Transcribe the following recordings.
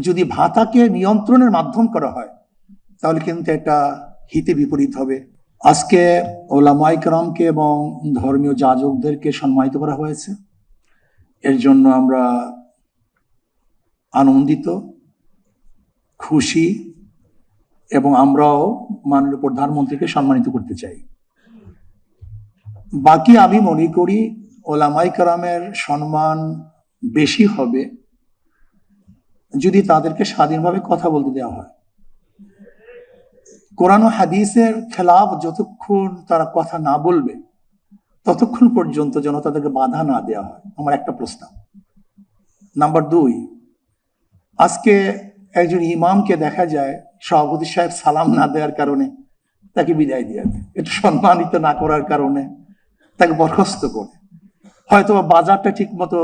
যদি ভাতাকে নিয়ন্ত্রণের মাধ্যম করা হয় তাহলে কিন্তু এটা হিতে বিপরীত হবে। আজকে ওলামায়ে কেরামকে এবং ধর্মীয় যাজকদেরকে সম্মানিত করা হয়েছে, এর জন্য আমরা আনন্দিত, খুশি, এবং আমরাও মাননীয় প্রধানমন্ত্রীকে সম্মানিত করতে চাই। বাকি আমি মনে করি ওলামায়ে কেরামের সম্মান বেশি হবে যদি তাদেরকে স্বাধীনভাবে কথা বলতে দেওয়া হয়। কোরআন ও হাদিসের খেলাফ যতক্ষণ তারা কথা না বলবে ততক্ষণ পর্যন্ত যেন তাদেরকে বাধা না দেওয়া হয়, আমার একটা প্রস্তাব। নাম্বার 2, আজকে একজন ইমামকে দেখা যায় সভাপতি সাহেব সালাম না দেওয়ার কারণে তাকে বিদায় দিয়ে দেয়, এটা সম্মানিত না করার কারণে তাকে বরখাস্ত করে, হয়তো বাজারটা ঠিক মতো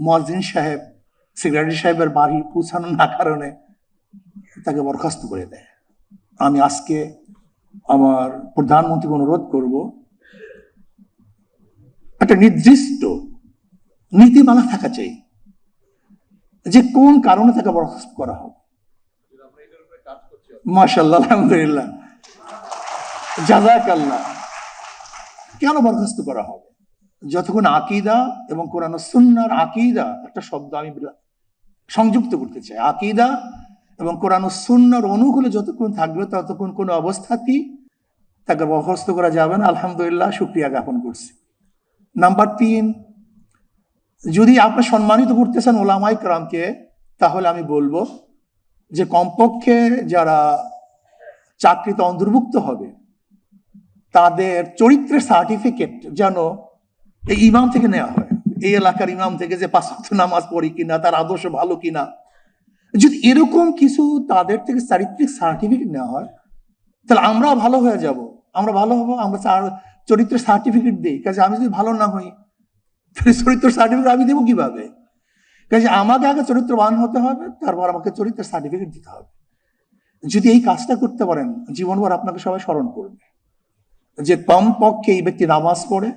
মুয়াজ্জিন সাহেব সেক্রেটারি সাহেবের বাড়ি পৌঁছানো না কারণে তাকে বরখাস্ত করে দেয়। আমি আজকে আমার প্রধানমন্ত্রীকে অনুরোধ করব, একটা নির্দিষ্ট নীতিমালা থাকা চাই যে কোন কারণে তাকে বরখাস্ত করা হবে। মাশাআল্লাহ, আলহামদুলিল্লাহ, জাযাকাল্লাহ। কেন বরখাস্ত করা হবে? যতক্ষণ আকীদা এবং কোরআন ও সুন্নাহর আকীদা, একটা শব্দ আমি সংযুক্ত করতে চাই, আকীদা এবং কোরআন ও সুন্নাহর অনুকূলে যতক্ষণ থাকবে ততক্ষণ কোনো অবস্থাতেই তাকে বরখাস্ত করা যাবে না। আলহামদুলিল্লাহ, শুকরিয়া জ্ঞাপন করছি। নাম্বার 3, যদি আপনি সম্মানিত করতেছেন ওলামায়ে কেরামকে, তাহলে আমি বলবো যে কমপক্ষে যারা চাকরিতে অন্তর্ভুক্ত হবে তাদের চরিত্রের সার্টিফিকেট যেন এই ইমাম থেকে নেওয়া হয়, এই এলাকার ইমাম থেকে, যে 5 ওয়াক্ত নামাজ পড়ি কিনা, তার আদর্শ ভালো কিনা। যদি এরকম কিছু তাদের থেকে চারিত্রিক সার্টিফিকেট নেওয়া হয় তাহলে আমরা ভালো হয়ে যাব, আমরা ভালো হবো। আমরা চরিত্রের সার্টিফিকেট দিই, কাজে আমি যদি ভালো না হই চরিত্র সার্টিফিকেট আমি দেবো কিভাবে? কাজে আমাকে আগে চরিত্রবান হতে হবে, তারপর আমাকে চরিত্রের সার্টিফিকেট দিতে হবে। যদি এই কাজটা করতে পারেন জীবনভর আপনাকে সবাই স্মরণ করবে যে কমপক্ষে এই ব্যক্তি নামাজ পড়ে,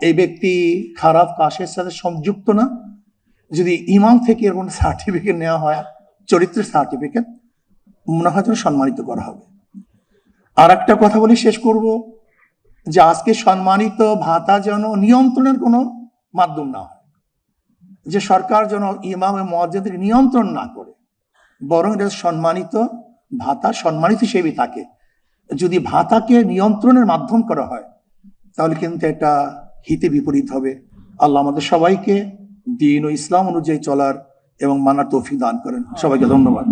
এই ব্যক্তি খারাপ কাজের সাথে সংযুক্ত না। যদি ইমাম থেকে এরকম সার্টিফিকেট নেওয়া হয়, চরিত্রের সার্টিফিকেট, মনে হয় যেন সম্মানিত করা হবে। আর একটা কথা বলি, শেষ করব, যে আজকে সম্মানিত ভাতা যেন নিয়ন্ত্রণের কোনো মাধ্যম না হয়, যে সরকার যেন ইমাম এবং মুয়াজ্জিনদের নিয়ন্ত্রণ না করে, বরং এটা সম্মানিত ভাতা সম্মানিত হিসেবে থাকে। যদি ভাতাকে নিয়ন্ত্রণের মাধ্যম করা হয় তাহলে কিন্তু এটা হিতে বিপরীত হবে। আল্লাহ আমাদের সবাইকে দ্বীন ও ইসলাম অনুযায়ী চলার এবং মানার তৌফিক দান করেন। সবাইকে ধন্যবাদ।